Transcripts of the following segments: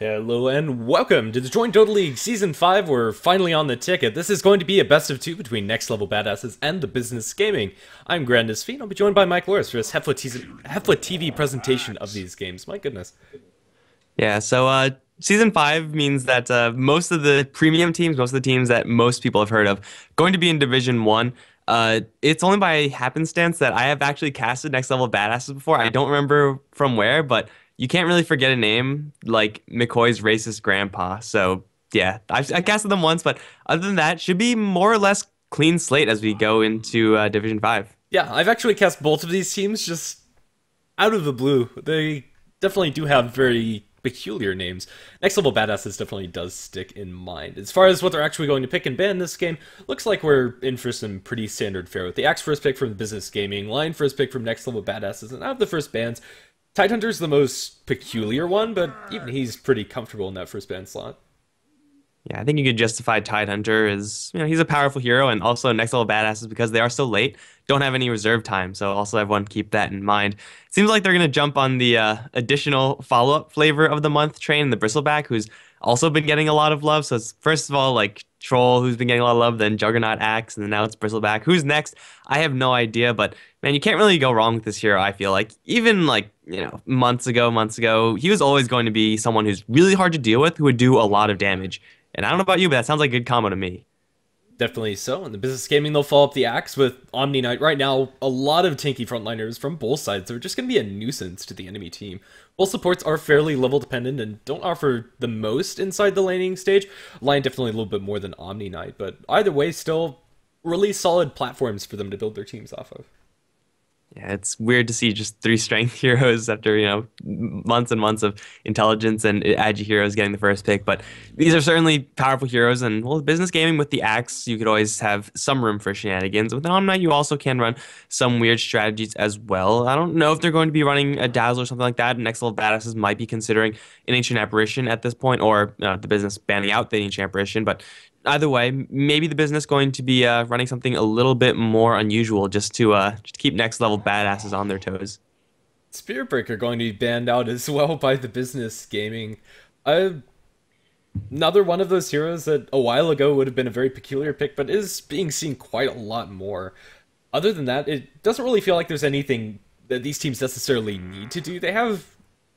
Hello and welcome to the Joint Total League Season 5. We're finally on the ticket. This is going to be a best of two between Next Level Badasses and the Business Gaming. I'm Grandis Fiend. I'll be joined by Mike Loris for this Hefla TV presentation of these games. My goodness. Yeah, so Season 5 means that most of the premium teams, most of the teams that most people have heard of, going to be in Division 1. It's only by happenstance that I have actually casted Next Level Badasses before. I don't remember from where, but you can't really forget a name like McCoy's racist grandpa. So yeah, I casted them once, but other than that, should be more or less clean slate as we go into Division 5. Yeah, I've actually cast both of these teams just out of the blue. They definitely do have very peculiar names. Next Level Badasses definitely does stick in mind. As far as what they're actually going to pick and ban this game, looks like we're in for some pretty standard fare with the Axe first pick from the Business Gaming, Lion first pick from Next Level Badasses, and out of the first bans, Tidehunter's the most peculiar one, but even he's pretty comfortable in that first ban slot. Yeah, I think you could justify Tidehunter as, he's a powerful hero, and also Next Level Badasses, because they are so late, don't have any reserve time, so also everyone keep that in mind. Seems like they're going to jump on the additional follow-up flavor of the month train, the Bristleback, who's also been getting a lot of love. So it's first of all like Troll, who's been getting a lot of love, then Juggernaut Axe, and then now it's Bristleback. Who's next? I have no idea, but man, you can't really go wrong with this hero, I feel like. Even like, months ago, he was always going to be someone who's really hard to deal with, who would do a lot of damage. And I don't know about you, but that sounds like a good combo to me. Definitely so. In the Business Gaming, they'll follow up the Axe with Omni Knight. Right now, a lot of tanky frontliners from both sides are just going to be a nuisance to the enemy team. Both supports are fairly level dependent and don't offer the most inside the laning stage. Lion definitely a little bit more than Omni Knight, but either way, still really solid platforms for them to build their teams off of. Yeah, it's weird to see just 3 strength heroes after, months and months of intelligence and agi heroes getting the first pick. But these are certainly powerful heroes. And, well, Business Gaming with the Axe, you could always have some room for shenanigans. With Omni Knight, you also can run some weird strategies as well. I don't know if they're going to be running a Dazzle or something like that. Next Level Badasses might be considering an Ancient Apparition at this point, or the Business banning out the Ancient Apparition. But either way, maybe the Business going to be running something a little bit more unusual just to keep Next Level Badasses on their toes. Spirit Breaker going to be banned out as well by the Business Gaming. Another one of those heroes that a while ago would have been a very peculiar pick, but is being seen quite a lot more. Other than that, it doesn't really feel like there's anything that these teams necessarily need to do. They have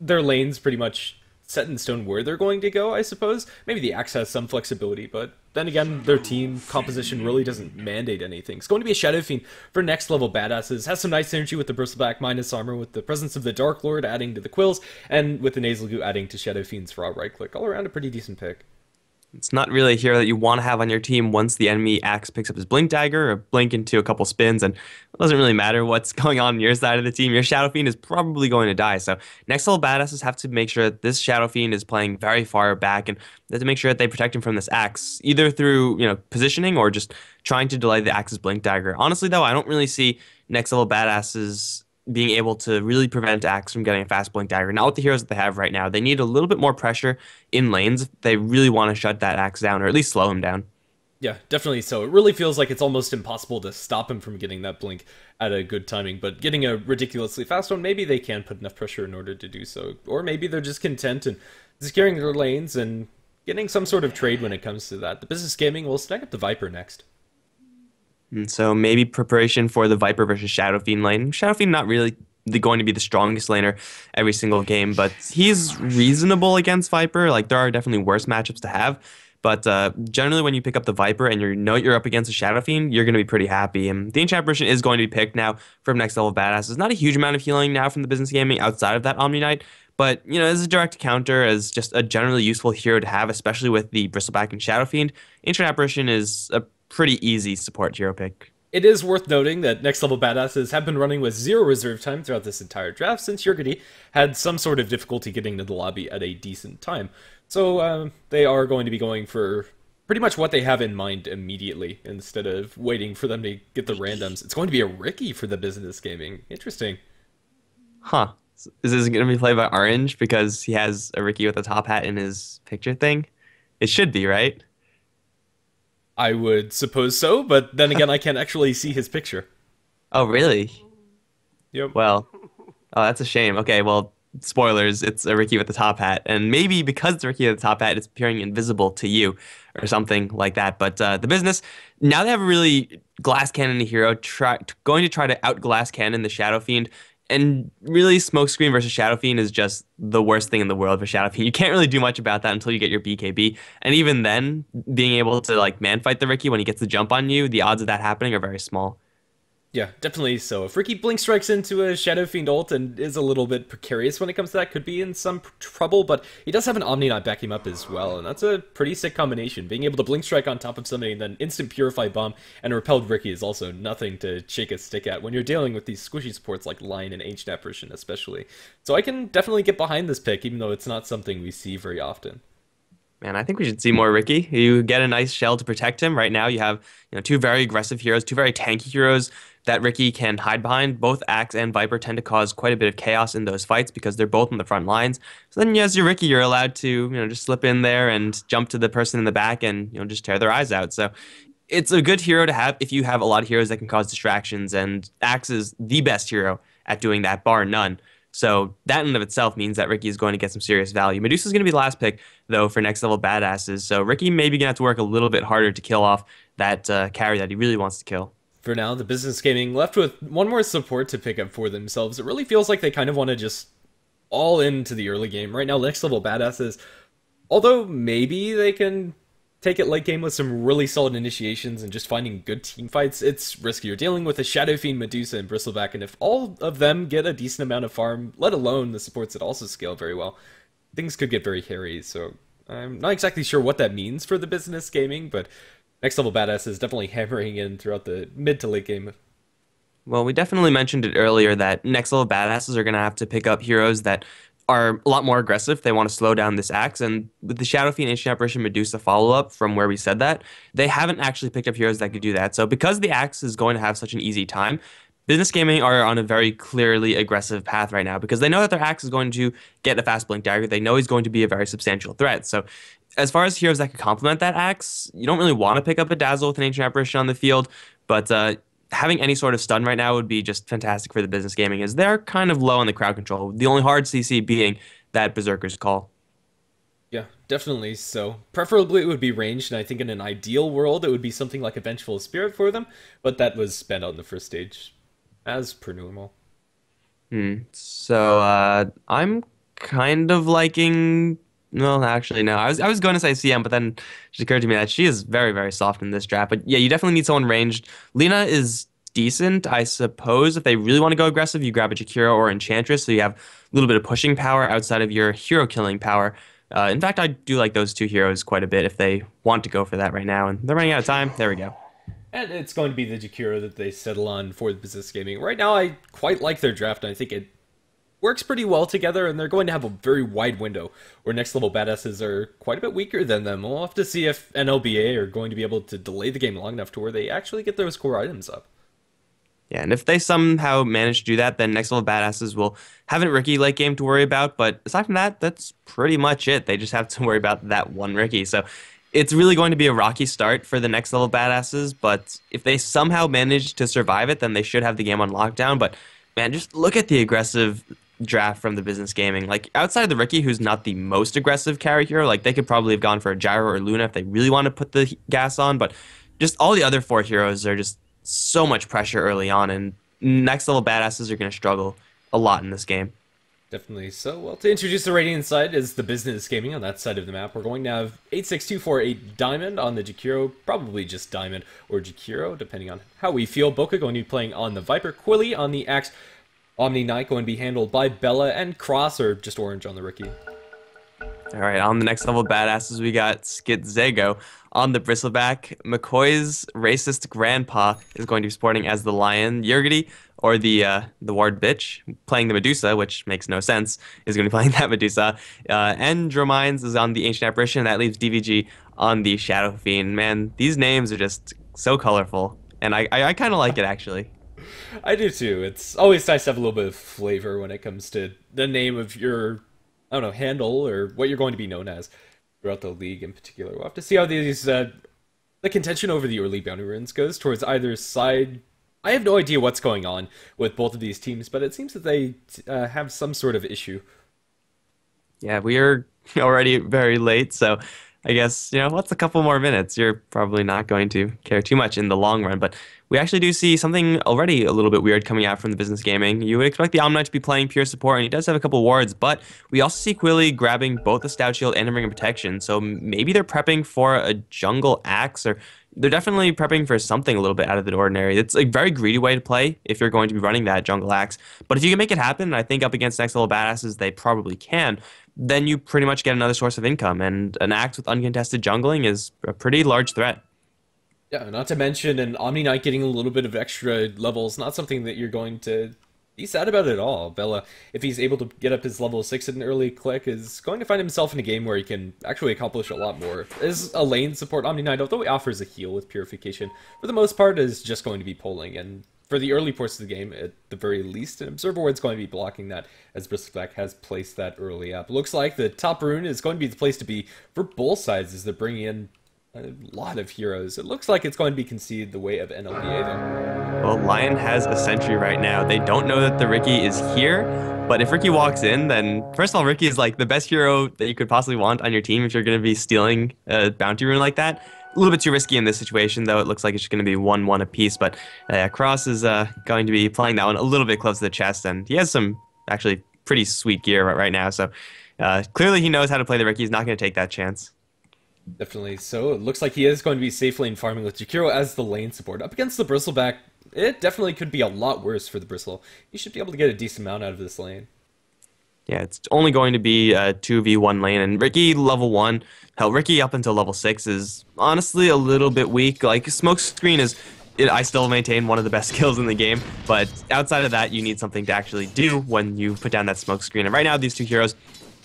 their lanes pretty much set in stone where they're going to go, I suppose. Maybe the Axe has some flexibility, but then again, their team composition really doesn't mandate anything. It's going to be a Shadow Fiend for Next Level Badasses. Has some nice synergy with the Bristleback minus armor, with the presence of the Dark Lord adding to the Quills, and with the Nasal Goo adding to Shadow Fiend's raw right click. All around a pretty decent pick. It's not really a hero that you want to have on your team once the enemy Axe picks up his Blink Dagger or blink into a couple spins, and it doesn't really matter what's going on your side of the team. Your Shadow Fiend is probably going to die. So Next Level Badasses have to make sure that this Shadow Fiend is playing very far back, and they have to make sure that they protect him from this Axe, either through positioning or just trying to delay the Axe's Blink Dagger. Honestly, though, I don't really see Next Level Badasses being able to really prevent Axe from getting a fast Blink Dagger. Not with the heroes that they have right now. They need a little bit more pressure in lanes if they really want to shut that Axe down, or at least slow him down. Yeah, definitely so. It really feels like it's almost impossible to stop him from getting that blink at a good timing, but getting a ridiculously fast one, maybe they can put enough pressure in order to do so. Or maybe they're just content and securing their lanes and getting some sort of trade when it comes to that. The Business Gaming will snag up the Viper next. And so maybe preparation for the Viper versus Shadow Fiend lane. Shadow Fiend not really going to be the strongest laner every single game, but he's reasonable against Viper. Like, there are definitely worse matchups to have. But generally, when you pick up the Viper and you're up against a Shadow Fiend, you're going to be pretty happy. And the Ancient Apparition is going to be picked now from Next Level Badass. There's not a huge amount of healing now from the Business Gaming outside of that Omni Knight. But, as a direct counter, as just a generally useful hero to have, especially with the Bristleback and Shadow Fiend, Ancient Apparition is a pretty easy support hero pick. It is worth noting that Next Level Badasses have been running with 0 reserve time throughout this entire draft since Yurgity had some sort of difficulty getting to the lobby at a decent time. So they are going to be going for pretty much what they have in mind immediately instead of waiting for them to get the randoms. It's going to be a Riki for the Business Gaming. Interesting. Huh. Is this going to be played by Orange because he has a Riki with a top hat in his picture thing? It should be, right? I would suppose so, but then again, I can't actually see his picture. Oh, really? Yep. Well, oh, that's a shame. Okay, well, spoilers, it's a Ricky with the top hat. And maybe because it's Ricky with the top hat, it's appearing invisible to you or something like that. But the business, now they have a really glass cannon hero going to try to out glass cannon the Shadow Fiend. And really, Smokescreen versus Shadow Fiend is just the worst thing in the world for Shadow Fiend. You can't really do much about that until you get your BKB. And even then, being able to like man fight the Ricky when he gets the jump on you, the odds of that happening are very small. Yeah, definitely so. If Ricky Blink strikes into a Shadow Fiend ult and is a little bit precarious when it comes to that, could be in some trouble, but he does have an Omni Knight back him up as well, and that's a pretty sick combination. Being able to Blink Strike on top of somebody and then instant Purify Bomb and a Repelled Ricky is also nothing to shake a stick at when you're dealing with these squishy supports like Lion and Ancient Apparition especially. So I can definitely get behind this pick, even though it's not something we see very often. Man, I think we should see more Ricky. You get a nice shell to protect him. Right now, you have two very aggressive heroes, two very tanky heroes that Ricky can hide behind. Both Axe and Viper tend to cause quite a bit of chaos in those fights because they're both on the front lines. So then, as your Ricky, you're allowed to just slip in there and jump to the person in the back and just tear their eyes out. So it's a good hero to have if you have a lot of heroes that can cause distractions, and Axe is the best hero at doing that, bar none. So that in and of itself means that Ricky is going to get some serious value. Medusa is going to be the last pick, though, for next level badasses. So Ricky maybe going to have to work a little bit harder to kill off that carry that he really wants to kill. For now, the Business Gaming left with one more support to pick up for themselves. It really feels like they kind of want to just all into the early game. Right now, next level badasses, although maybe they can take it late game with some really solid initiations and just finding good team fights, it's risky. You're dealing with a Shadow Fiend, Medusa, and Bristleback, and if all of them get a decent amount of farm, let alone the supports that also scale very well, things could get very hairy. So I'm not exactly sure what that means for the Business Gaming, but next level badass is definitely hammering in throughout the mid to late game. Well, we definitely mentioned it earlier that next level badasses are going to have to pick up heroes that are a lot more aggressive. They want to slow down this Axe. And with the Shadow Fiend Ancient Apparition Medusa follow-up from where we said that, they haven't actually picked up heroes that could do that. So because the Axe is going to have such an easy time, Business Gaming are on a very clearly aggressive path right now because they know that their Axe is going to get a fast blink dagger. They know he's going to be a very substantial threat. So as far as heroes that could complement that Axe, you don't really want to pick up a Dazzle with an Ancient Apparition on the field, but having any sort of stun right now would be just fantastic for the Business Gaming, as they're kind of low on the crowd control. The only hard CC being that Berserker's Call. Yeah, definitely so. Preferably it would be ranged, and I think in an ideal world it would be something like a Vengeful Spirit for them, but that was spent on the first stage, as per normal. So I'm kind of liking. No, actually, no. I was going to say CM, but then it just occurred to me that she is very, very soft in this draft. But yeah, you definitely need someone ranged. Lina is decent, I suppose. If they really want to go aggressive, you grab a Jakiro or Enchantress, so you have a little bit of pushing power outside of your hero killing power. In fact, I do like those two heroes quite a bit if they want to go for that right now. And they're running out of time. There we go. And it's going to be the Jakiro that they settle on for the Business Gaming. Right now, I quite like their draft, and I think it works pretty well together, and they're going to have a very wide window where next level badasses are quite a bit weaker than them. We'll have to see if NLBA are going to be able to delay the game long enough to where they actually get those core items up. Yeah, and if they somehow manage to do that, then next level badasses will have a Ricky late game to worry about. But aside from that, that's pretty much it. They just have to worry about that one Ricky. So it's really going to be a rocky start for the next level badasses. But if they somehow manage to survive it, then they should have the game on lockdown. But man, just look at the aggressive draft from the Business Gaming. Like outside of the Ricky, who's not the most aggressive carry hero, like they could probably have gone for a Gyro or Luna if they really want to put the gas on. But just all the other four heroes are just so much pressure early on, and next level badasses are going to struggle a lot in this game. Definitely. So, well, to introduce the Radiant side is the Business Gaming on that side of the map. We're going to have 86248 Diamond on the Jakiro, probably just Diamond or Jakiro, depending on how we feel. Boka going to be playing on the Viper, Quilly on the Axe, Omni Knight going to be handled by Bella, and Cross or just Orange on the Ricky. All right, on the next level badasses, we got Skit Zago on the Bristleback. McCoy's racist grandpa is going to be sporting as the Lion. Yurgity, or the Ward bitch, playing the Medusa, which makes no sense, is going to be playing that Medusa. And Dromines is on the Ancient Apparition. That leaves DVG on the Shadow Fiend. Man, these names are just so colorful, and I kind of like it, actually. I do too. It's always nice to have a little bit of flavor when it comes to the name of your, I don't know, handle or what you're going to be known as throughout the league in particular. We'll have to see how these the contention over the early bounty runes goes towards either side. I have no idea what's going on with both of these teams, but it seems that they have some sort of issue Yeah, we are already very late, so I guess, what's a couple more minutes? You're probably not going to care too much in the long run, but we actually do see something already a little bit weird coming out from the business gaming. You would expect the Omni to be playing pure support, and he does have a couple wards, but we also see Quilly grabbing both the Stout Shield and a Ring of Protection, so maybe they're prepping for a jungle axe, or they're definitely prepping for something a little bit out of the ordinary. It's a very greedy way to play if you're going to be running that jungle axe, but if you can make it happen, and I think up against next level badasses, they probably can, then you pretty much get another source of income. And an axe with uncontested jungling is a pretty large threat. Yeah, not to mention an Omni Knight getting a little bit of extra levels, not something that you're going to be sad about at all. Bella, if he's able to get up his level 6 at an early click, is going to find himself in a game where he can actually accomplish a lot more. As a lane support, Omni Knight, although he offers a heal with Purification, for the most part is just going to be pulling, and for the early portions of the game, at the very least, an Observer Ward's going to be blocking that, as Bristleback has placed that early up. Looks like the top rune is going to be the place to be for both sides as they're bringing in a lot of heroes. It looks like it's going to be conceded the way of NLPA there. Well, Lion has a sentry right now. They don't know that the Riki is here, but if Riki walks in, then first of all, Riki is like the best hero that you could possibly want on your team if you're going to be stealing a bounty rune like that. A little bit too risky in this situation, though. It looks like it's just going to be 1-1 apiece, but Cross is going to be playing that one a little bit close to the chest, and he has some actually pretty sweet gear right now, so clearly he knows how to play the Riki. He's not going to take that chance. Definitely so. It looks like he is going to be safe lane farming with Jakiro as the lane support. Up against the Bristleback, it definitely could be a lot worse for the Bristle. You should be able to get a decent amount out of this lane. Yeah, it's only going to be a 2v1 lane, and Riki level 1, hell, Riki up until level 6 is honestly a little bit weak. Like, Smokescreen is, I still maintain one of the best skills in the game, but outside of that, you need something to actually do when you put down that Smokescreen. And right now, these two heroes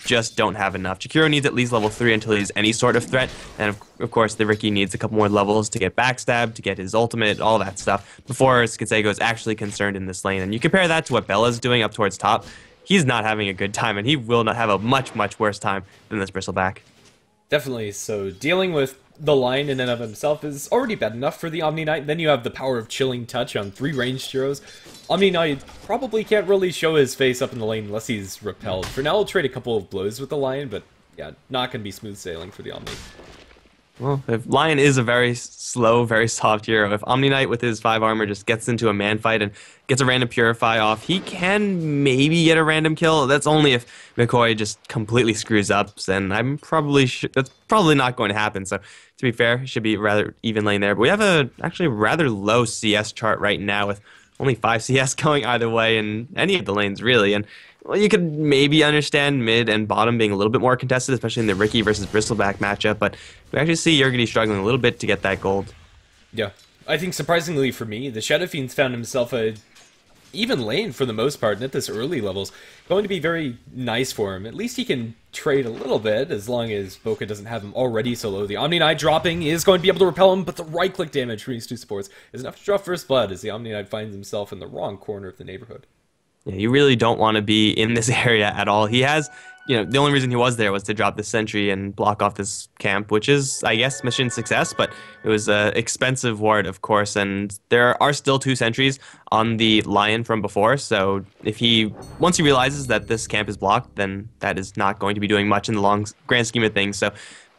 just don't have enough. Jakiro needs at least level 3 until he's any sort of threat, and of course the Riki needs a couple more levels to get backstab, to get his ultimate, all that stuff, before Skitsego is actually concerned in this lane. And you compare that to what Bella's doing up towards top, he's not having a good time, and he will not have a much, much worse time than this Bristleback. Definitely. So dealing with the line in and of himself is already bad enough for the Omni Knight. Then you have the power of Chilling Touch on 3 ranged heroes. Omni Knight probably can't really show his face up in the lane unless he's repelled. For now, he'll trade a couple of blows with the Lion, but yeah, not going to be smooth sailing for the Omni. Well, if Lion is a very slow, very soft hero, if Omni Knight with his 5 armor just gets into a man fight and gets a random Purify off, he can maybe get a random kill. That's only if McCoy just completely screws up, and I'm probably that's probably not going to happen. So to be fair, it should be rather even lane there. But we have a actually rather low CS chart right now with only 5 CS going either way in any of the lanes really, and well, you could maybe understand mid and bottom being a little bit more contested, especially in the Riki versus Bristleback matchup, but we actually see Yergity struggling a little bit to get that gold. Yeah, I think surprisingly for me, the Shadow Fiend's found himself a even lane for the most part, and at this early levels, going to be very nice for him. At least he can trade a little bit, as long as Boca doesn't have him already so low. The Omni Knight dropping is going to be able to repel him, but the right-click damage from these two supports is enough to draw first blood, as the Omni Knight finds himself in the wrong corner of the neighborhood. Yeah, you really don't want to be in this area at all. He has, the only reason he was there was to drop the sentry and block off this camp, which is, I guess, mission success, but it was an expensive ward, of course, and there are still 2 sentries on the Lion from before, so once he realizes that this camp is blocked, then that is not going to be doing much in the grand scheme of things, so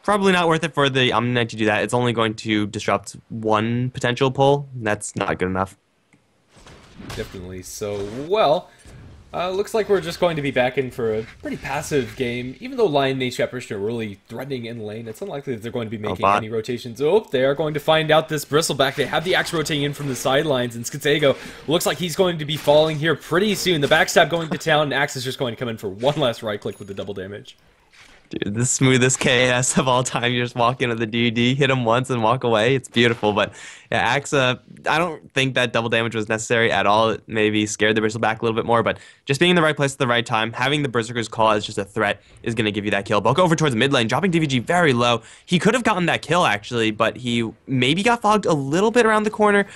probably not worth it for the Omni Knight to do that. It's only going to disrupt 1 potential pull, and that's not good enough. Definitely. So, well, looks like we're just going to be back in for a pretty passive game. Even though Lion and HCAP are really threatening in lane, it's unlikely that they're going to be making any rotations. Oh, they are going to find out this Bristleback. They have the axe rotating in from the sidelines, and Skitsego looks like he's going to be falling here pretty soon. The backstab going to town, and Axe is just going to come in for one last right click with the double damage. Dude, the smoothest KS of all time. You just walk into the DD, hit him once, and walk away. It's beautiful. But yeah, Axe, I don't think that double damage was necessary at all. It maybe scared the Bristleback a little bit more, but just being in the right place at the right time, having the Berserker's Call as just a threat is going to give you that kill. Boca over towards the mid lane, dropping DVG very low. He could have gotten that kill, actually, but he maybe got fogged a little bit around the corner.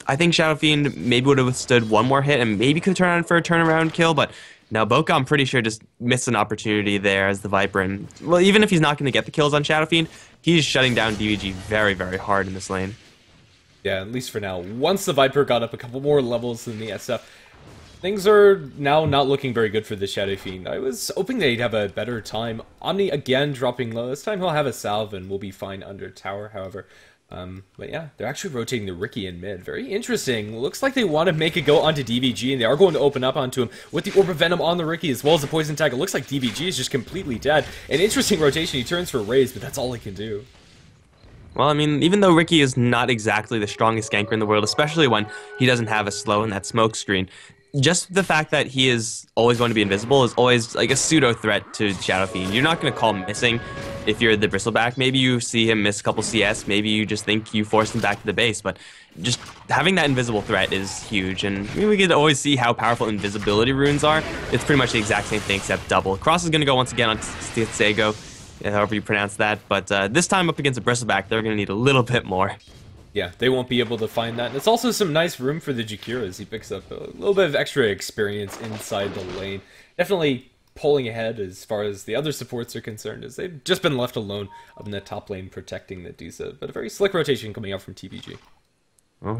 I think Shadow Fiend maybe would have withstood one more hit and maybe could turn on for a turnaround kill, but now, Boca, I'm pretty sure, just missed an opportunity there as the Viper. And, well, even if he's not going to get the kills on Shadow Fiend, he's shutting down DVG very, very hard in this lane. Yeah, at least for now. Once the Viper got up a couple more levels than the SF, Things are now not looking very good for the Shadow Fiend. I was hoping they'd have a better time. Omni again dropping low. This time he'll have a salve and we'll be fine under tower, however. But yeah, they're actually rotating the Riki in mid. Very interesting. Looks like they want to make a go onto DVG, and they are going to open up onto him with the Orb of Venom on the Riki as well as the Poison Tag. It looks like DVG is just completely dead. An interesting rotation. He turns for Raze, but that's all he can do. Well, I mean, even though Riki is not exactly the strongest ganker in the world, especially when he doesn't have a slow in that smoke screen, just the fact that he is always going to be invisible is always like a pseudo threat to Shadow Fiend. You're not going to call him missing if you're the Bristleback. Maybe you see him miss a couple CS, maybe you just think you forced him back to the base, but just having that invisible threat is huge. And I mean, we can always see how powerful invisibility runes are. It's pretty much the exact same thing except double. Cross is going to go once again on Tsego, however you pronounce that, but this time up against a Bristleback, they're going to need a little bit more. Yeah, they won't be able to find that. And it's also some nice room for the Jakiro as he picks up a little bit of extra experience inside the lane. Definitely pulling ahead as far as the other supports are concerned, as they've just been left alone up in the top lane protecting the Dusa. But a very slick rotation coming out from TVG. Well,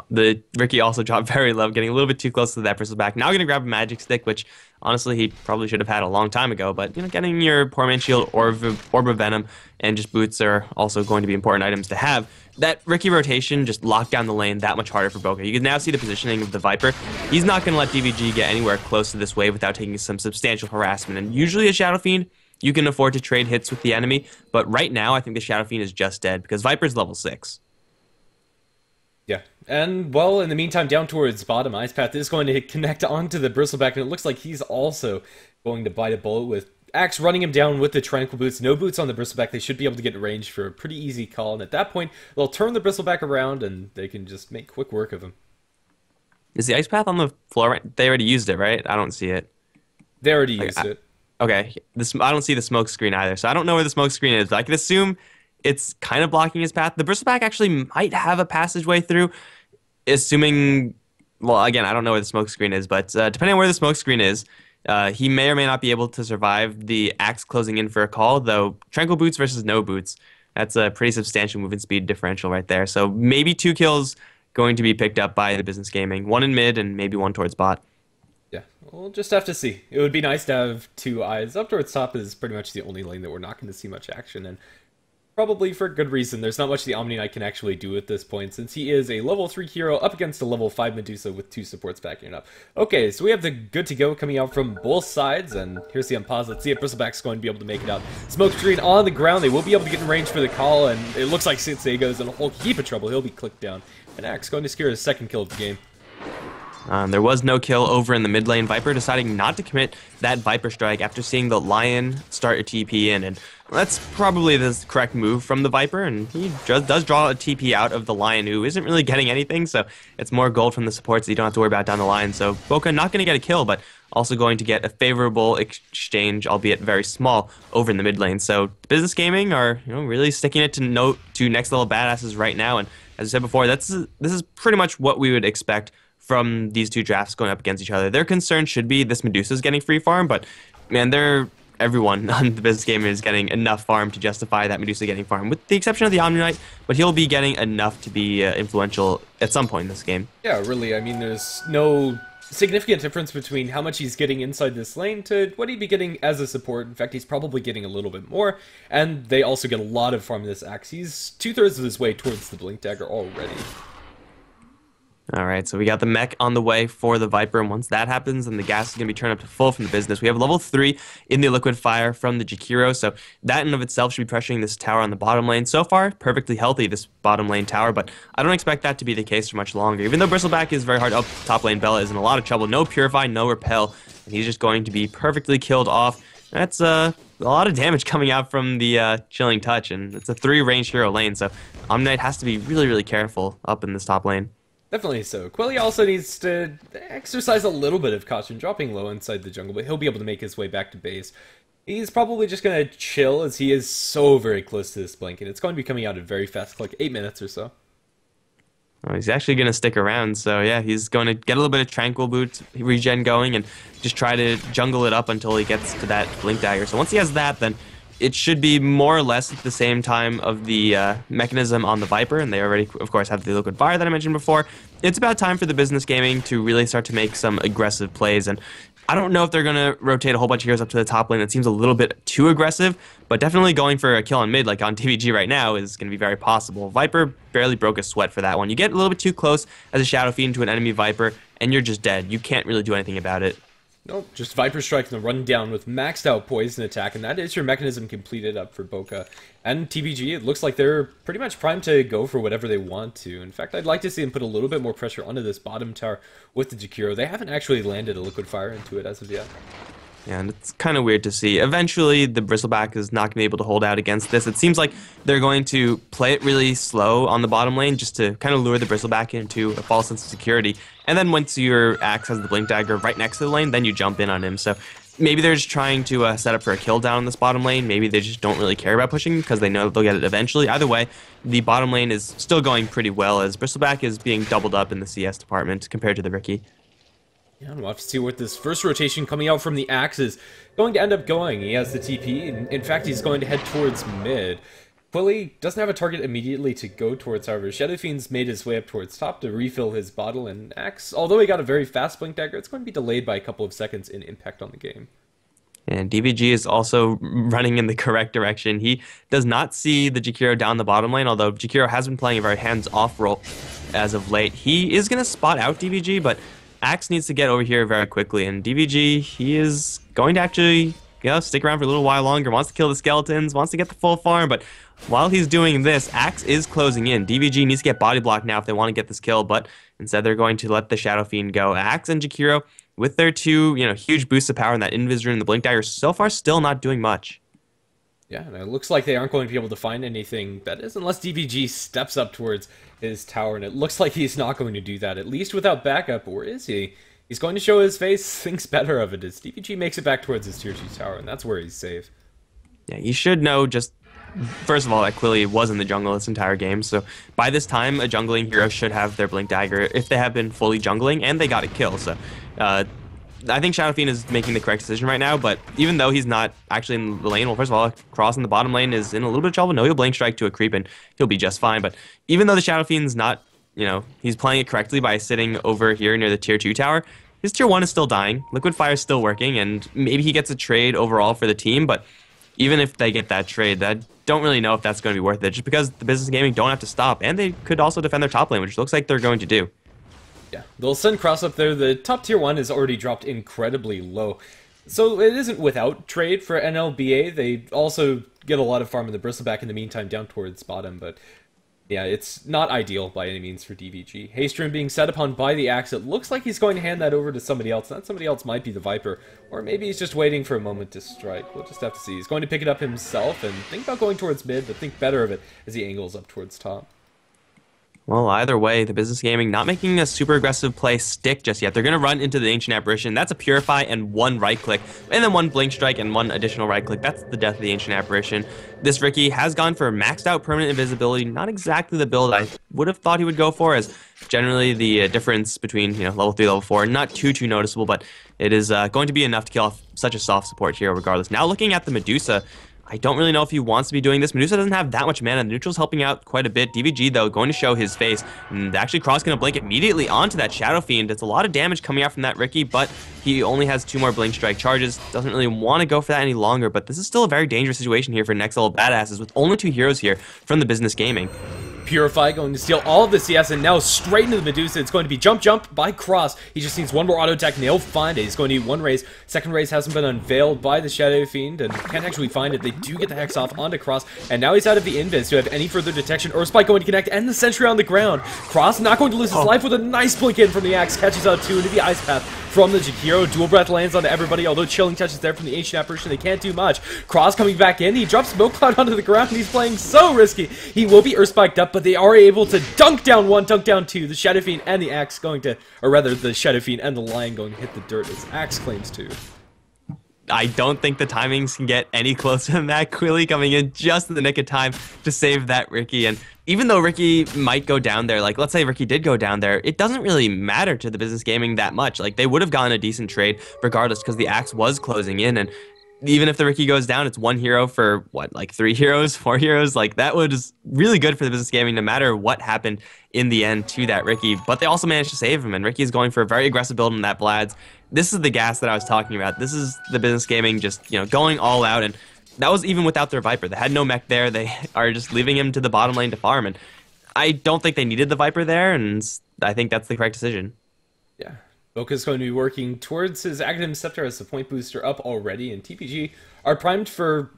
the Riki also dropped very low, getting a little bit too close to that Bristleback. Now going to grab a Magic Stick, which honestly he probably should have had a long time ago. But getting your Poor Man's Shield, Orb of Venom, and just boots are also going to be important items to have. That Riki rotation just locked down the lane that much harder for Boca. You can now see the positioning of the Viper. He's not going to let DVG get anywhere close to this wave without taking some substantial harassment. And usually a Shadow Fiend, you can afford to trade hits with the enemy. But right now, I think the Shadow Fiend is just dead because Viper's level 6. Yeah, and well, in the meantime, down towards bottom, Ice Path is going to connect onto the Bristleback, and it looks like he's also going to bite a bullet with Axe running him down with the Tranquil Boots. No boots on the Bristleback. They should be able to get in range for a pretty easy call, and at that point, they'll turn the Bristleback around, and they can just make quick work of him. Is the Ice Path on the floor? Right? They already used it, right? I don't see it. They already used it. Okay, I don't see the smoke screen either, so I don't know where the smoke screen is, but I can assume it's kind of blocking his path. The Bristleback actually might have a passageway through, assuming, well, again, I don't know where the smoke screen is, but depending on where the smoke screen is, he may or may not be able to survive the Axe closing in for a call, though Tranquil Boots versus no boots, that's a pretty substantial movement speed differential right there. So maybe 2 kills going to be picked up by the Business Gaming, 1 in mid and maybe 1 towards bot. Yeah, we'll just have to see. It would be nice to have 2 eyes. Up towards top is pretty much the only lane that we're not going to see much action in. Probably for good reason. There's not much the Omni Knight can actually do at this point, since he is a level 3 hero up against a level 5 Medusa with 2 supports backing it up. Okay, so we have the good to go coming out from both sides, and here's the unpause. Let's see if Bristleback's going to be able to make it out. Smoke screen on the ground. They will be able to get in range for the call, and it looks like Sitsego's in a whole heap of trouble. He'll be clicked down. And Axe going to secure his 2nd kill of the game. There was no kill over in the mid lane. Viper deciding not to commit that Viper Strike after seeing the Lion start a TP in, and that's probably the correct move from the Viper, and he does draw a TP out of the Lion, who isn't really getting anything, so it's more gold from the supports that you don't have to worry about down the line. So Boca not going to get a kill, but also going to get a favorable exchange, albeit very small, over in the mid lane. So Business Gaming are really sticking it to next level badasses right now, and as I said before, this is pretty much what we would expect from these 2 drafts going up against each other. Their concern should be this Medusa's getting free farm, but man, everyone on the Business Gamer is getting enough farm to justify that Medusa getting farm, with the exception of the Omni Knight, but he'll be getting enough to be influential at some point in this game. Yeah, really, I mean, there's no significant difference between how much he's getting inside this lane to what he'd be getting as a support. In fact, he's probably getting a little bit more, and they also get a lot of farm in this Axe. He's 2/3 of his way towards the Blink Dagger already. All right, so we got the mech on the way for the Viper, and once that happens, then the gas is going to be turned up to full from the Business. We have level 3 in the Liquid Fire from the Jakiro, so that in and of itself should be pressuring this tower on the bottom lane. So far, perfectly healthy, this bottom lane tower, but I don't expect that to be the case for much longer. Even though Bristleback is very hard up, top lane Bella is in a lot of trouble. No Purify, no Repel, and he's just going to be perfectly killed off. That's a lot of damage coming out from the Chilling Touch, and it's a 3 range hero lane, so Omni Knight has to be really, really careful up in this top lane. Definitely so. Quelly also needs to exercise a little bit of caution, dropping low inside the jungle, but he'll be able to make his way back to base. He's probably just going to chill, as he is so very close to this blink, and it's going to be coming out at a very fast click, 8 minutes or so. Oh, he's actually going to stick around, so yeah, he's going to get a little bit of Tranquil Boot regen going and just try to jungle it up until he gets to that Blink Dagger. So once he has that, then it should be more or less at the same time of the mechanism on the Viper, and they already, of course, have the Liquid Fire that I mentioned before. It's about time for the Business Gaming to really start to make some aggressive plays, and I don't know if they're going to rotate a whole bunch of heroes up to the top lane. It seems a little bit too aggressive, but definitely going for a kill on mid, like on TVG right now, is going to be very possible. Viper barely broke a sweat for that one. You get a little bit too close as a Shadow Fiend to an enemy Viper, and you're just dead. You can't really do anything about it. Nope, just Viper Strike and the run down with maxed out Poison attack, and that is your mechanism completed up for Boca. And TBG, it looks like they're pretty much primed to go for whatever they want to. In fact, I'd like to see them put a little bit more pressure onto this bottom tower with the Jakiro. They haven't actually landed a Liquid Fire into it as of yet. Yeah, and it's kind of weird to see. Eventually, the Bristleback is not going to be able to hold out against this. It seems like they're going to play it really slow on the bottom lane just to kind of lure the Bristleback into a false sense of security. And then once your Axe has the Blink Dagger right next to the lane, then you jump in on him. So maybe they're just trying to set up for a kill down on this bottom lane. Maybe they just don't really care about pushing because they know they'll get it eventually. Either way, the bottom lane is still going pretty well as Bristleback is being doubled up in the CS department compared to the Riki. Yeah, we'll have to see what this first rotation coming out from the Axe is going to end up going. He has the TP, and in fact, he's going to head towards mid. Quilly doesn't have a target immediately to go towards, however. Shadow Fiend's made his way up towards top to refill his bottle, and Axe, although he got a very fast Blink Dagger, it's going to be delayed by a couple of seconds in impact on the game. And DVG is also running in the correct direction. He does not see the Jakiro down the bottom lane, although Jakiro has been playing a very hands-off role as of late. He is going to spot out DVG, but Axe needs to get over here very quickly, and DVG, he is going to actually stick around for a little while longer, wants to kill the skeletons, wants to get the full farm, but while he's doing this, Axe is closing in. DVG needs to get body block now if they want to get this kill, but instead they're going to let the Shadow Fiend go. Axe and Jakiro, with their two huge boosts of power and that Invis Rune and the Blink Dagger, so far still not doing much. Yeah, and it looks like they aren't going to be able to find anything, that is, unless DVG steps up towards his tower, and it looks like he's not going to do that, at least without backup, or is he? He's going to show his face, thinks better of it, as DVG makes it back towards his tier 2 tower, and that's where he's safe. Yeah, you should know just, first of all, that Quilly was in the jungle this entire game, so by this time, a jungling hero should have their Blink Dagger if they have been fully jungling, and they got a kill, so I think Shadow Fiend is making the correct decision right now, but even though he's not actually in the lane, well, first of all, Cross in the bottom lane is in a little bit of trouble. No, he'll Blink Strike to a creep, and he'll be just fine, but even though the Shadow Fiend's not, he's playing it correctly by sitting over here near the tier 2 tower, his tier 1 is still dying, Liquid Fire is still working, and maybe he gets a trade overall for the team, but even if they get that trade, I don't really know if that's going to be worth it, just because the Business Gaming don't have to stop, and they could also defend their top lane, which looks like they're going to do. Yeah, they'll send Cross up there. The top tier 1 is already dropped incredibly low. So it isn't without trade for NLBA. They also get a lot of farm in the Bristleback in the meantime down towards bottom, but yeah, it's not ideal by any means for DVG. Haste Rune being set upon by the Axe. It looks like he's going to hand that over to somebody else. That somebody else might be the Viper, or maybe he's just waiting for a moment to strike. We'll just have to see. He's going to pick it up himself and think about going towards mid, but think better of it as he angles up towards top. Well, either way, the Business Gaming not making a super aggressive play stick just yet. They're going to run into the Ancient Apparition. That's a Purify and one right click, and then one Blink Strike and one additional right click. That's the death of the Ancient Apparition. This Riki has gone for maxed out permanent invisibility. Not exactly the build I would have thought he would go for, as generally the difference between level 3 level 4 not too noticeable, but it is going to be enough to kill off such a soft support hero regardless. Now looking at the Medusa, I don't really know if he wants to be doing this. Medusa doesn't have that much mana. The neutral's helping out quite a bit. DVG, though, going to show his face. And actually, Cross going to blink immediately onto that Shadow Fiend. It's a lot of damage coming out from that Riki, but he only has 2 more Blink Strike charges. Doesn't really want to go for that any longer, but this is still a very dangerous situation here for Next Level Badasses with only 2 heroes here from the Business Gaming. Purify going to steal all of the CS, and now straight into the Medusa. It's going to be jump by Cross. He just needs one more auto attack, and he'll find it. He's going to need one raise. Second raise hasn't been unveiled by the Shadow Fiend, and can't actually find it. They do get the Hex off onto Cross, and now he's out of the Invis to have any further detection. Earthspike going to connect, and the Sentry on the ground. Cross not going to lose his life with a nice blink in from the Axe. Catches out 2 into the Ice Path from the Jakiro. Dual Breath lands onto everybody, although Chilling Touch is there from the Ancient Apparition. They can't do much. Cross coming back in. He drops Smoke Cloud onto the ground, and he's playing so risky. He will be Earthspiked up, but they are able to dunk down 1, dunk down 2. The Shadow Fiend and the Axe going to, or rather the Shadow Fiend and the Lion going to hit the dirt as Axe claims 2. I don't think the timings can get any closer than that. Quilly coming in just in the nick of time to save that Riki. And even though Riki might go down there, like let's say Riki did go down there, it doesn't really matter to the Business Gaming that much. Like they would have gotten a decent trade regardless because the Axe was closing in, and even if the Riki goes down, it's one hero for what, like 3 heroes, 4 heroes? Like that was really good for the business gaming, no matter what happened in the end to that Riki. But they also managed to save him, and Riki is going for a very aggressive build on that Blads. This is the gas that I was talking about. This is the business gaming just, going all out, and that was even without their Viper. They had no mech there. They are just leaving him to the bottom lane to farm, and I don't think they needed the Viper there, and I think that's the correct decision. Yeah. Boka is going to be working towards his Aghanim Scepter as the point booster up already, and TPG are primed for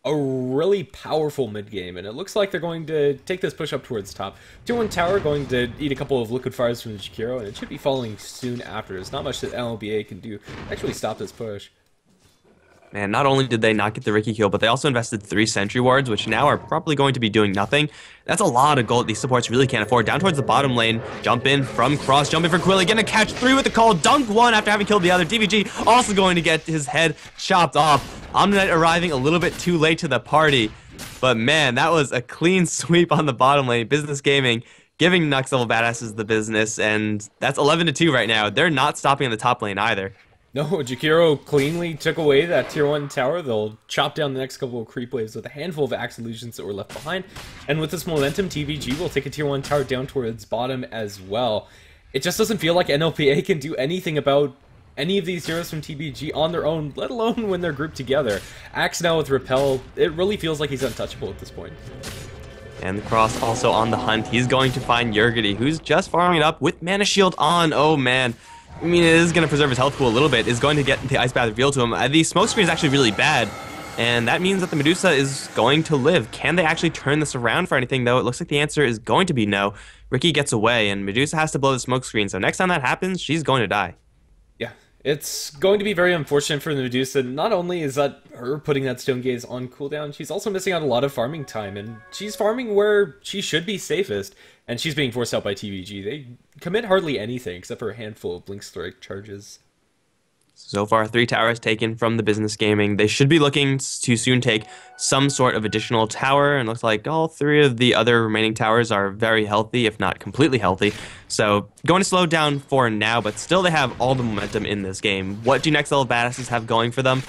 a really powerful mid game, and it looks like they're going to take this push up towards top. Tier 1 tower going to eat a couple of liquid fires from the Jakiro, and it should be falling soon after. There's not much that LLBA can do to actually stop this push. Man, not only did they not get the Riki kill, but they also invested 3 sentry wards, which now are probably going to be doing nothing. That's a lot of gold these supports really can't afford. Down towards the bottom lane, jump in from Cross, jump in for Quilly, gonna catch 3 with the call, dunk 1 after having killed the other. DVG also going to get his head chopped off. Omniknight arriving a little bit too late to the party, but man, that was a clean sweep on the bottom lane. Business Gaming giving Next Level Badasses the business, and that's 11-2 right now. They're not stopping on the top lane either. No, Jakiro cleanly took away that tier 1 tower. They'll chop down the next couple of creep waves with a handful of Axe Illusions that were left behind. And with this momentum, TVG will take a tier 1 tower down towards bottom as well. It just doesn't feel like NLPA can do anything about any of these heroes from TBG on their own, let alone when they're grouped together. Axe now with Repel, it really feels like he's untouchable at this point. And the Cross also on the hunt. He's going to find Yurgity, who's just farming it up with Mana Shield on. Oh man. I mean, it is going to preserve his health pool a little bit. Is going to get the Ice Bath revealed to him. The smoke screen is actually really bad, and that means that the Medusa is going to live. Can they actually turn this around for anything, though? It looks like the answer is going to be no. Riki gets away, and Medusa has to blow the smoke screen, so next time that happens, she's going to die. Yeah, it's going to be very unfortunate for the Medusa. Not only is that her putting that Stone Gaze on cooldown, she's also missing out a lot of farming time, and she's farming where she should be safest, and she's being forced out by TVG. They commit hardly anything except for a handful of Blink Strike charges. So far, 3 towers taken from the Business Gaming. They should be looking to soon take some sort of additional tower, and looks like all 3 of the other remaining towers are very healthy, if not completely healthy. So going to slow down for now, but still they have all the momentum in this game. What do Next Level Badasses have going for them?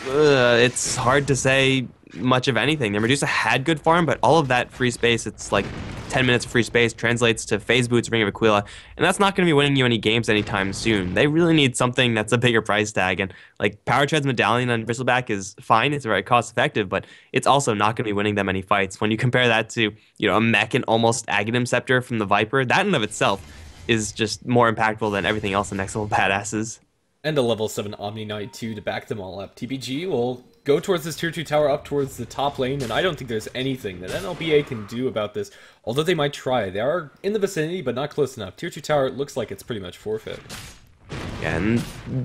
It's hard to say much of anything. Their Medusa had good farm, but all of that free space, it's like 10 minutes of free space, translates to Phase Boots, Ring of Aquila, and that's not going to be winning you any games anytime soon. They really need something that's a bigger price tag, and like Power Tread's Medallion on Bristleback is fine, it's very cost effective, but it's also not going to be winning them any fights. When you compare that to, a mech and almost Aghanim Scepter from the Viper, that in and of itself is just more impactful than everything else in Next Level Badasses. And a level 7 Omni Knight too to back them all up. TPG will go towards this tier 2 tower up towards the top lane, and I don't think there's anything that NLPA can do about this, although they might try. They are in the vicinity, but not close enough. Tier 2 tower, it looks like it's pretty much forfeit. And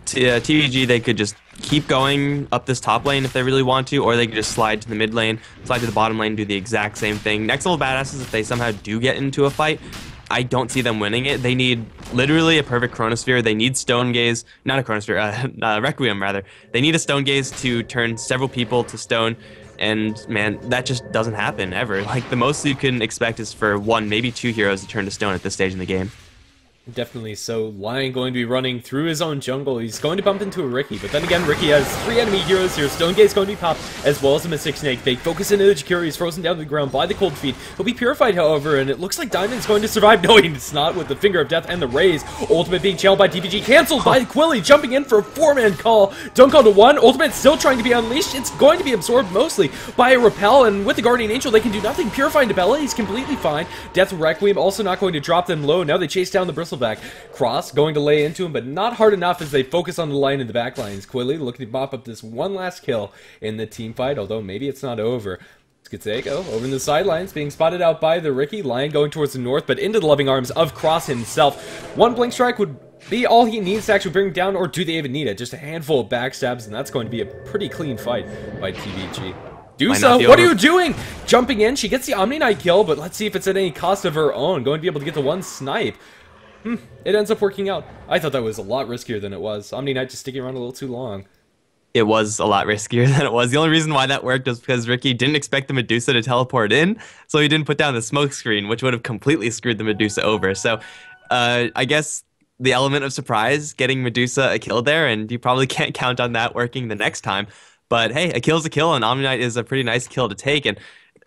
TVG, they could just keep going up this top lane if they really want to, or they could just slide to the mid lane, slide to the bottom lane, do the exact same thing. Next Level Badasses, if they somehow do get into a fight, I don't see them winning it. They need literally a perfect Chronosphere. They need Stone Gaze, not a Chronosphere, Requiem rather. They need a Stone Gaze to turn several people to stone, and man, that just doesn't happen ever. Like, the most you can expect is for 1, maybe 2 heroes to turn to stone at this stage in the game. Definitely so. Lion going to be running through his own jungle. He's going to bump into a Riki, but then again, Riki has 3 enemy heroes here. Stone Gaze going to be popped, as well as a Mystic Snake. They focus into the Jakiro. He's frozen down to the ground by the Cold Feet. He'll be purified, however, and it looks like Diamond's going to survive. No, it's not, with the Finger of Death and the Raise. Ultimate being channeled by DPG, cancelled by Quilly, jumping in for a 4-man call. Dunk onto 1. Ultimate still trying to be unleashed. It's going to be absorbed mostly by a Repel, and with the Guardian Angel, they can do nothing. Purifying Bella, he's completely fine. Death Requiem also not going to drop them low. Now they chase down the Bristleback. Cross going to lay into him, but not hard enough as they focus on the line in the back lines. Quilly looking to mop up this one last kill in the team fight, although maybe it's not over. Skitseko over in the sidelines, being spotted out by the Riki. Lion going towards the north, but into the loving arms of Cross himself. 1 Blink Strike would be all he needs to actually bring him down, or do they even need it? Just a handful of backstabs, and that's going to be a pretty clean fight by TVG. Do so. What are you doing? Jumping in. She gets the Omni Knight kill, but let's see if it's at any cost of her own. Going to be able to get the 1 snipe. It ends up working out. I thought that was a lot riskier than it was. Omni Knight just sticking around a little too long. It was a lot riskier than it was. The only reason why that worked was because Riki didn't expect the Medusa to teleport in, so he didn't put down the smoke screen, which would have completely screwed the Medusa over. So I guess the element of surprise, getting Medusa a kill there, and you probably can't count on that working the next time. But hey, a kill's a kill, and Omni Knight is a pretty nice kill to take, and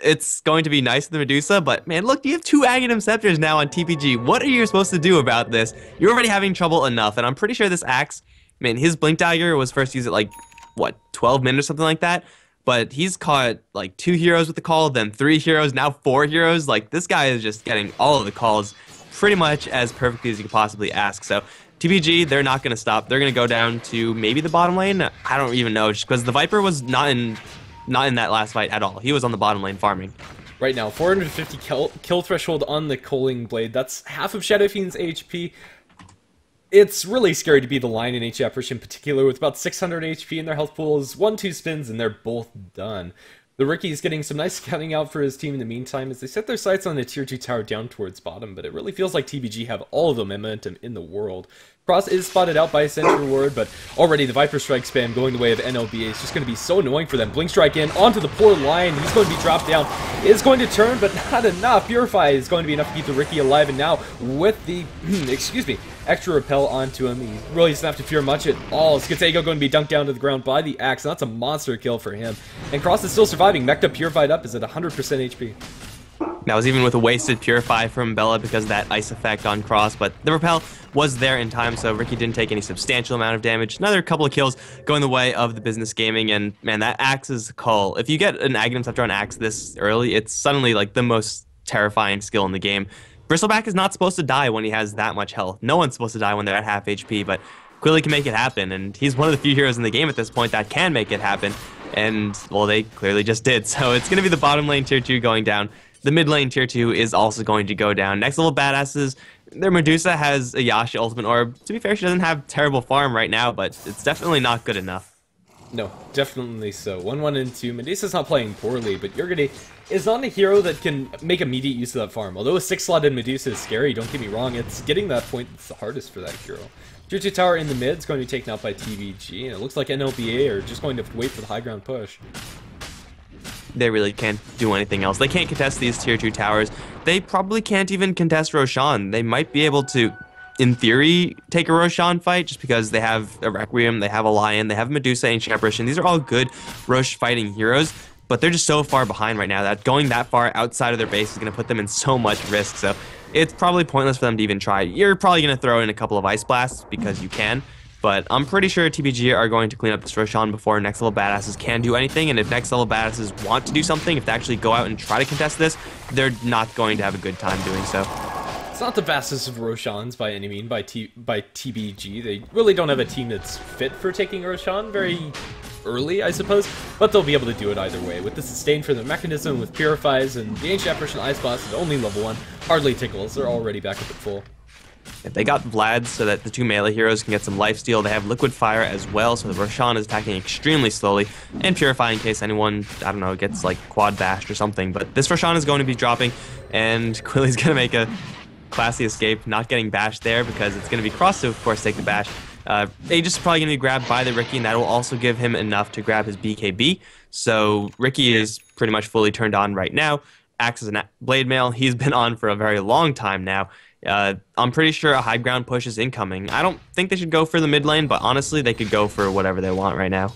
it's going to be nice with the Medusa, but man, look, you have 2 Aghanim Scepters now on TPG. What are you supposed to do about this? You're already having trouble enough, and I'm pretty sure this Axe, man, his Blink Dagger was first used at like, what, 12 minutes or something like that? But he's caught like 2 heroes with the call, then 3 heroes, now 4 heroes. Like, this guy is just getting all of the calls pretty much as perfectly as you could possibly ask. So TPG, they're not going to stop. They're going to go down to maybe the bottom lane. I don't even know, just because the Viper was not in that last fight at all. He was on the bottom lane farming. Right now, 450 kill threshold on the Culling Blade. That's half of Shadow Fiend's HP. It's really scary to be the line in HE Apparition in particular, with about 600 HP in their health pools, 1-2 spins, and they're both done. The Ricky's getting some nice scouting out for his team in the meantime as they set their sights on the tier 2 tower down towards bottom, but it really feels like TBG have all of the momentum in the world. Cross is spotted out by a Sentry Ward, but already the Viper Strike spam going the way of NLBA is just going to be so annoying for them. Blink Strike in, onto the poor Lion, he's going to be dropped down. Is going to turn, but not enough. Purify is going to be enough to keep the Ricky alive, and now with the, excuse me, extra repel onto him, he really doesn't have to fear much at all. Skitego going to be dunked down to the ground by the Axe, and that's a monster kill for him. And Cross is still surviving. Mechta Purified up is at 100% HP. That was even with a wasted Purify from Bella because of that ice effect on Cross, but the repel was there in time, so Ricky didn't take any substantial amount of damage. Another couple of kills going the way of the Business Gaming, and man, that Axe is cull. If you get an Aghanim Scepter on Axe this early, it's suddenly like the most terrifying skill in the game. Bristleback is not supposed to die when he has that much health. No one's supposed to die when they're at half HP, but Quilly can make it happen, and he's one of the few heroes in the game at this point that can make it happen, and, well, they clearly just did. So it's going to be the bottom lane tier 2 going down. The mid lane tier 2 is also going to go down. Next level badasses, their Medusa has a Yasha Ultimate Orb. To be fair, she doesn't have terrible farm right now, but it's definitely not good enough. No, definitely so. 1-1 and 2. Medusa's not playing poorly, but Yurgity is not a hero that can make immediate use of that farm. Although a 6-slotted Medusa is scary, don't get me wrong, it's getting that point that's the hardest for that hero. Tier 2 tower in the mid is going to be taken out by TVG, and it looks like NLBA are just going to wait for the high ground push. They really can't do anything else. They can't contest these tier 2 towers. They probably can't even contest Roshan. They might be able to, in theory, take a Roshan fight just because they have a Requiem, they have a Lion, they have Medusa, Ancient Apparition. These are all good Rosh fighting heroes, but they're just so far behind right now that going that far outside of their base is going to put them in so much risk. So it's probably pointless for them to even try. You're probably going to throw in a couple of Ice Blasts because you can. But I'm pretty sure TPG are going to clean up this Roshan before next level badasses can do anything, and if next level badasses want to do something, if they actually go out and try to contest this, they're not going to have a good time doing so. It's not the fastest of Roshans by any mean by TBG. They really don't have a team that's fit for taking Roshan very early, I suppose, but they'll be able to do it either way. With the sustain for the mechanism, with Purifies, and the Ancient Apparition Ice Blast is only level 1, hardly tickles. They're already back up at full. If they got Vlad so that the 2 melee heroes can get some lifesteal, they have Liquid Fire as well, so the Roshan is attacking extremely slowly, and Purify in case anyone, I don't know, gets like quad bashed or something. But this Roshan is going to be dropping, and Quilly's going to make a classy escape, not getting bashed there because it's going to be Cross to, of course, take the bash. Aegis is probably going to be grabbed by the Ricky, and that will also give him enough to grab his BKB. So Ricky is pretty much fully turned on right now. Acts as a Blade Mail. He's been on for a very long time now. I'm pretty sure a high ground push is incoming. I don't think they should go for the mid lane, but honestly, they could go for whatever they want right now.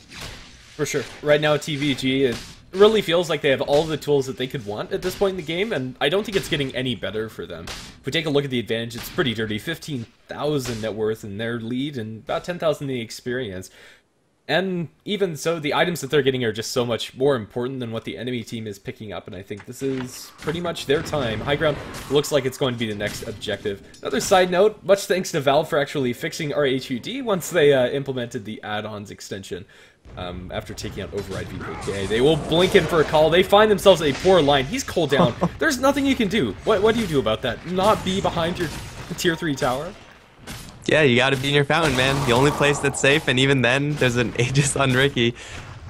For sure. Right now, TVG, it really feels like they have all the tools that they could want at this point in the game, and I don't think it's getting any better for them. If we take a look at the advantage, it's pretty dirty. 15,000 net worth in their lead, and about 10,000 in the experience. And even so, the items that they're getting are just so much more important than what the enemy team is picking up, and I think this is pretty much their time. High ground looks like it's going to be the next objective. Another side note, much thanks to Valve for actually fixing RHUD once they implemented the add-ons extension. After taking out Override VKK, they will blink in for a call. They find themselves a poor line. He's cooled down. There's nothing you can do. What do you do about that? Not be behind your tier 3 tower? Yeah, you gotta be in your fountain, man. The only place that's safe, and even then, there's an Aegis on Ricky.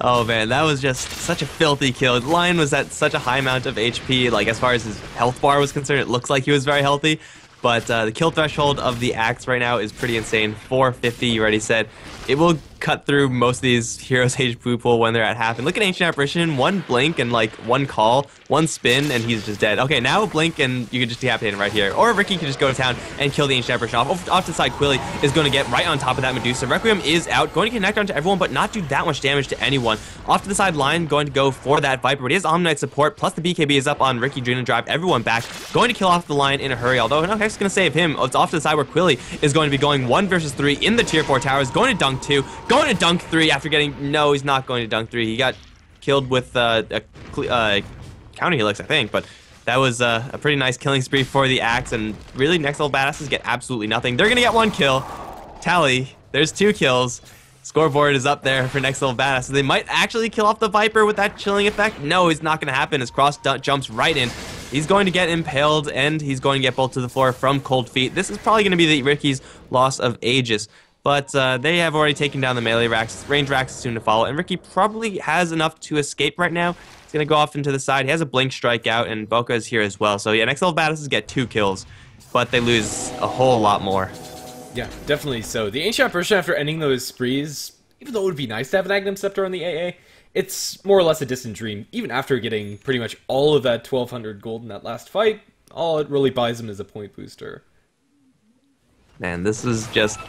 Oh man, that was just such a filthy kill. Lion was at such a high amount of HP, like as far as his health bar was concerned, it looks like he was very healthy. But the kill threshold of the Axe right now is pretty insane. 450, you already said. It will cut through most of these heroes' HP pool when they're at half. And look at Ancient Apparition, one blink and like one call, one spin, and he's just dead. Okay, now blink and you can just decapitate him right here. Or Riki can just go to town and kill the Ancient Apparition off. Off to the side, Quilly is going to get right on top of that Medusa. Requiem is out, going to connect onto everyone, but not do that much damage to anyone. Off to the side, Lion going to go for that Viper, but he has Omnite support, plus the BKB is up on Riki, Drina drive everyone back. Going to kill off the Lion in a hurry, although no, Hex is going to save him. It's off to the side where Quilly is going to be going 1 versus 3 in the tier 4 towers, going to dunk 2, going to dunk 3 after getting... No, he's not going to dunk 3. He got killed with a counter helix, I think, but that was a pretty nice killing spree for the Axe, and really, next level badasses get absolutely nothing. They're going to get 1 kill. Tally, there's 2 kills. Scoreboard is up there for next level badasses. They might actually kill off the Viper with that chilling effect. No, it's not going to happen as Cross jumps right in. He's going to get impaled, and he's going to get bolted to the floor from Cold Feet. This is probably going to be the Ricky's loss of Aegis. But they have already taken down the melee racks. Range racks is soon to follow. And Riki probably has enough to escape right now. He's going to go off into the side. He has a blink strike out, and Boka is here as well. So yeah, next level badasses get 2 kills, but they lose a whole lot more. Yeah, definitely so. The Ancient Apparition, after ending those sprees, even though it would be nice to have an Aghanim Scepter on the AA, it's more or less a distant dream. Even after getting pretty much all of that 1200 gold in that last fight, all it really buys him is a point booster. Man, this is just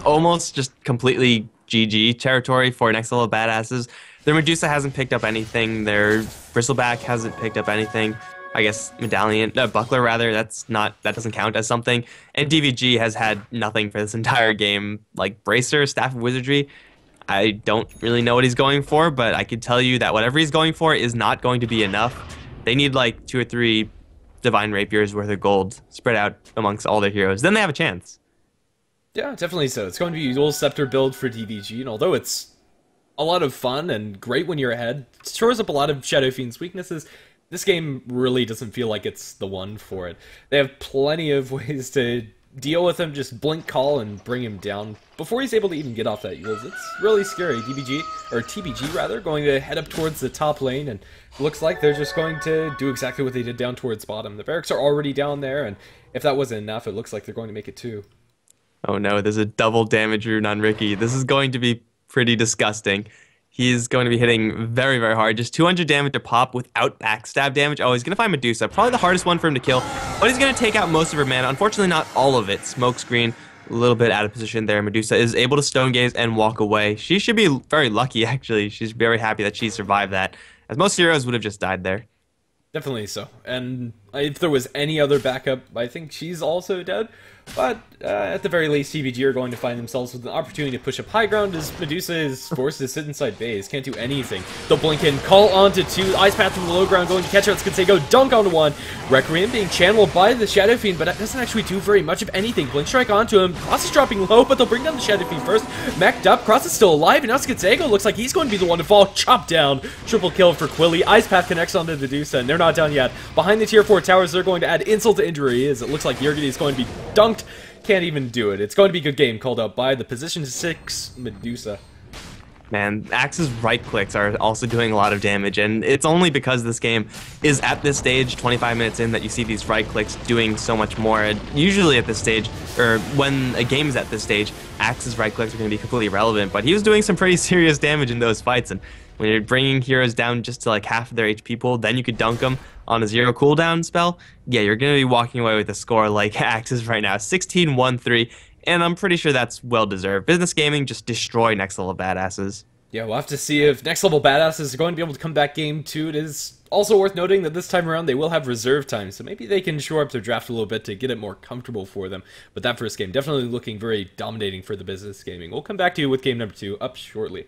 almost just completely GG territory for next level badasses. Their Medusa hasn't picked up anything. Their Bristleback hasn't picked up anything. I guess Buckler rather. That doesn't count as something. And DVG has had nothing for this entire game. Like Bracer, Staff of Wizardry, I don't really know what he's going for, but I can tell you that whatever he's going for is not going to be enough. They need like 2 or 3 Divine Rapiers worth of gold spread out amongst all their heroes. Then they have a chance. Yeah, definitely so. It's going to be a dual scepter build for DVG, and although it's a lot of fun and great when you're ahead, it shores up a lot of Shadow Fiend's weaknesses. This game really doesn't feel like it's the one for it. They have plenty of ways to deal with him, just blink call and bring him down before he's able to even get off that Eul's. It's really scary. DBG, or TBG rather, going to head up towards the top lane, and looks like they're just going to do exactly what they did down towards bottom. The barracks are already down there, and if that wasn't enough, it looks like they're going to make it 2. Oh no, there's a double damage rune on Riki. This is going to be pretty disgusting. He's going to be hitting very, very hard. Just 200 damage to pop without backstab damage. Oh, he's going to find Medusa. Probably the hardest one for him to kill. But he's going to take out most of her mana. Unfortunately, not all of it. Smokescreen, a little bit out of position there. Medusa is able to Stone Gaze and walk away. She should be very lucky, actually. She's very happy that she survived that, as most heroes would have just died there. Definitely so. And if there was any other backup, I think she's also dead. But at the very least, TBG are going to find themselves with an opportunity to push up high ground as Medusa is forced to sit inside base. Can't do anything. They'll blink in, call onto 2. Ice Path from the low ground going to catch out Skansego, dunk onto 1. Requiem being channeled by the Shadow Fiend, but that doesn't actually do very much of anything. Blink Strike onto him. Cross is dropping low, but they'll bring down the Shadow Fiend first. Mech'd up, Cross is still alive, and now Skansego looks like he's going to be the one to fall. Chop down. Triple kill for Quilly. Ice Path connects onto the Medusa, and they're not done yet. Behind the tier 4 towers, they're going to add insult to injury, as it looks like Yurgity is going to be dunked. Can't even do it. It's going to be a good game, called out by the position 6 Medusa. Man, Axe's right clicks are also doing a lot of damage, and it's only because this game is at this stage, 25 minutes in, that you see these right clicks doing so much more. And usually at this stage, or when a game is at this stage, Axe's right clicks are going to be completely irrelevant, but he was doing some pretty serious damage in those fights, and when you're bringing heroes down just to like half of their HP pool, then you could dunk them on a 0 cooldown spell, yeah, you're going to be walking away with a score like Axe's right now, 16-1-3, and I'm pretty sure that's well-deserved. Business Gaming just destroy next level badasses. Yeah, we'll have to see if next level badasses are going to be able to come back game 2. It is also worth noting that this time around they will have reserve time, so maybe they can shore up their draft a little bit to get it more comfortable for them. But that first game definitely looking very dominating for the Business Gaming. We'll come back to you with game number 2 up shortly.